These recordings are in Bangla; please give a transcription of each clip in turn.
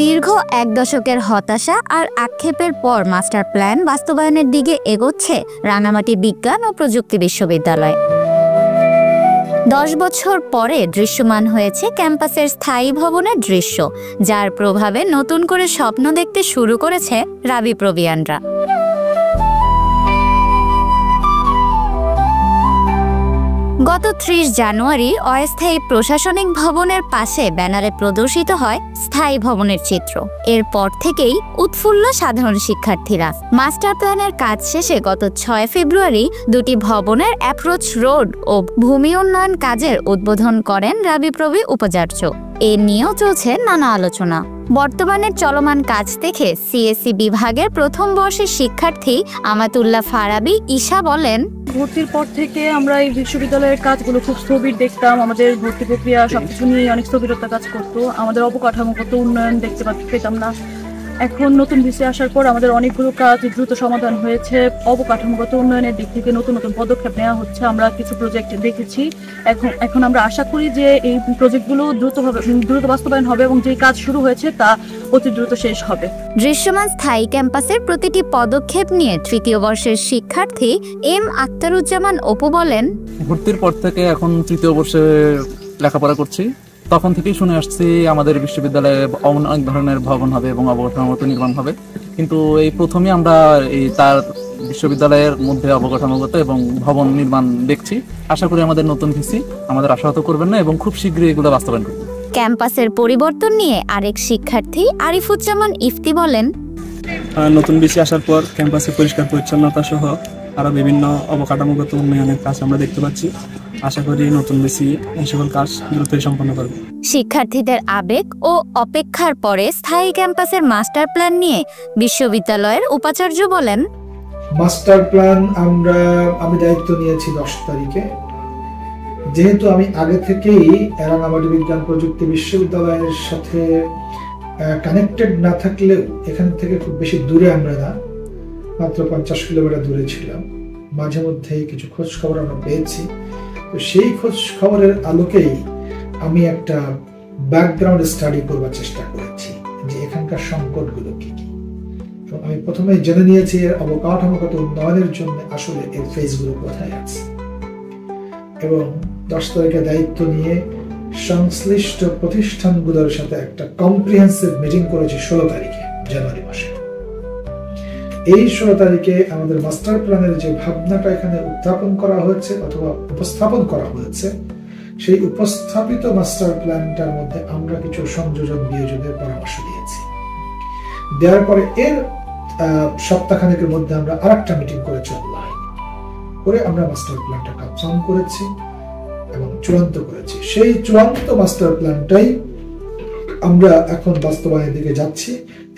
দীর্ঘ এক দশকের হতাশা আর আক্ষেপের পর মাস্টার প্ল্যান বাস্তবায়নের দিকে এগোচ্ছে রাঙামাটি বিজ্ঞান ও প্রযুক্তি বিশ্ববিদ্যালয়। 10 বছর পরে দৃশ্যমান হয়েছে ক্যাম্পাসের স্থায়ী ভবনের দৃশ্য, যার প্রভাবে নতুন করে স্বপ্ন দেখতে শুরু করেছে রাবিপ্রবিয়ানরা। গত 30 জানুয়ারি অস্থায়ী প্রশাসনিক ভবনের পাশে ব্যানারে প্রদর্শিত হয় স্থায়ী ভবনের চিত্র। এরপর থেকেই উৎফুল্ল সাধারণ শিক্ষার্থীরা। মাস্টার প্ল্যানের কাজ শেষে গত 6 ফেব্রুয়ারি দুটি ভবনের অ্যাপ্রোচ রোড ও ভূমি উন্নয়ন কাজের উদ্বোধন করেন রাবিপ্রবি উপাচার্য। এ নিয়েও চলছে নানা আলোচনা। বর্তমানে চলমান কাজ দেখে সিএসসি বিভাগের প্রথম বর্ষের শিক্ষার্থী আমাতুল্লাহ ফারাবি ঈশা বলেন, ভর্তির পর থেকে আমরা এই বিশ্ববিদ্যালয়ের কাজগুলো খুব স্থবির দেখতাম। আমাদের ভর্তি প্রক্রিয়া সবকিছু নিয়ে অনেক স্থবিরতা কাজ করতো। আমাদের অবকাঠামোগত উন্নয়ন দেখতে পেতাম না। এখন নতুন ভিসি আসার পর আমাদের অনেকগুলো কাজ দ্রুত সমাধান হয়েছে। অবকাঠামোগত উন্নয়নের দিক থেকে নতুন নতুন পদক্ষেপ নেওয়া হচ্ছে। আমরা কিছু প্রজেক্ট দেখেছি। এখন আমরা আশা করি যে এই প্রজেক্টগুলো দ্রুত বাস্তবায়ন হবে এবং যে কাজ শুরু হয়েছে তা অতি দ্রুত শেষ হবে। দৃশ্যমান স্থায়ী ক্যাম্পাসের প্রতিটি পদক্ষেপ নিয়ে তৃতীয় বর্ষের শিক্ষার্থী এম আক্তারুজ্জামান অপু বলেন, ভর্তির পর থেকে এখন তৃতীয় বর্ষে লেখাপড়া করছি। তখন থেকেই শুনে আসছি আমাদের বিশ্ববিদ্যালয়ে অনেক ধরনের ভবন হবে এবং অবকাঠামোগত নির্মাণ হবে, কিন্তু এই প্রথমেই আমরা তার বিশ্ববিদ্যালয়ের মধ্যে অবকাঠামোগত এবং ভবন নির্মাণ দেখছি। আশা করি আমাদের নতুন ভিসি আমাদের আশাহত করবেন না এবং খুব শীঘ্রই এগুলো বাস্তবায়ন করবেন। ক্যাম্পাসের পরিবর্তন নিয়ে আরেক শিক্ষার্থী আরিফুজ্জামান ইফতি বলেন, নতুন ভিসি আসার পর ক্যাম্পাসে পরিষ্কার পরিচ্ছন্নতা সহ আরো বিভিন্ন অবকাঠামোগত উন্নয়নের কাজ আমরা দেখতে পাচ্ছি। আশা করি নতুন ভিসি এই সকল কাজ দ্রুতই সম্পন্ন করবে। শিক্ষার্থীদের আবেগ ও অপেক্ষার পরে স্থায়ী ক্যাম্পাসের মাস্টার প্ল্যান নিয়ে বিশ্ববিদ্যালয়ের উপাচার্য বলেন, মাস্টার প্ল্যান আমি দায়িত্ব নিয়েছি 10 তারিখে। যেহেতু আমি আগে থেকেই রাঙামাটি বিজ্ঞান প্রযুক্তি বিশ্ববিদ্যালয়ের সাথে কানেক্টেড না থাকলেও এখান থেকে খুব বেশি দূরে আমরা না, মাত্র 50 কিলোমিটার দূরে ছিলাম। মাঝে মধ্যেই কিছু খোঁজ খবর আমরা পেয়েছি। তো সেই খোঁজ খবরের আলোকেই আমি একটা ব্যাকগ্রাউন্ড স্টাডি করবার চেষ্টা করেছি যে এখানকার সংকটগুলো কি কি। এবং আমি প্রথমে জেনে নিয়েছি এর অবকাঠামোগত উন্নয়নের জন্য আসলে এর ফেজগুলো কোথায় আছে। এবং 10 তারিখে দায়িত্ব নিয়ে সংশ্লিষ্ট প্রতিষ্ঠানগুলোর সাথে একটা কম্প্রিহেন্সিভ মিটিং করেছি 16 তারিখে জানুয়ারি মাসে। এই 16 তারিখে আমাদের মাস্টার প্ল্যানের যে ভাবনাটা এখানে উত্থাপন করা হয়েছে অথবা উপস্থাপন করা হয়েছে, সেই উপস্থাপিত মাস্টার প্ল্যানটার মধ্যে আমরা কিছু সংযোজন বিয়োজনের পরামর্শ দিয়েছি। দেওয়ার পরে এর সপ্তাহখানেকের মধ্যে আমরা আরেকটা মিটিং করেছি অনলাইন করে আমরা মাস্টার প্ল্যানটা কনফার্ম করেছি এবং চূড়ান্ত করেছি। সেই চূড়ান্ত মাস্টার প্ল্যানটাই আমরা এখন বাস্তবায়নের দিকে যাচ্ছি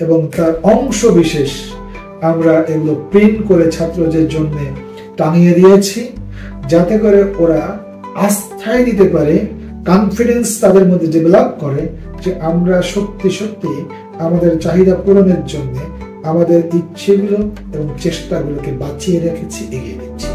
এবং তার অংশ বিশেষ আমরা এগুলো প্রিন্ট করে ছাত্রদের জন্য টানিয়ে দিয়েছি, যাতে করে ওরা আস্থায় নিতে পারে, কনফিডেন্স তাদের মধ্যে ডেভেলপ করে যে আমরা সত্যি সত্যি আমাদের চাহিদা পূরণের জন্য আমাদের ইচ্ছেগুলো এবং চেষ্টাগুলোকে বাঁচিয়ে রেখেছি, এগিয়ে দিচ্ছি।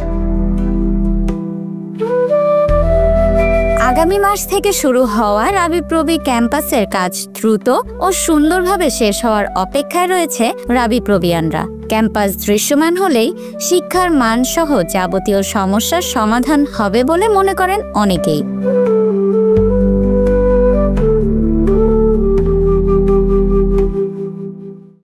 আগামী মাস থেকে শুরু হওয়া রাবিপ্রবি ক্যাম্পাসের কাজ দ্রুত ও সুন্দরভাবে শেষ হওয়ার অপেক্ষায় রয়েছে রাবিপ্রবিয়ানরা। ক্যাম্পাস দৃশ্যমান হলেই শিক্ষার মান সহ যাবতীয় সমস্যার সমাধান হবে বলে মনে করেন অনেকেই।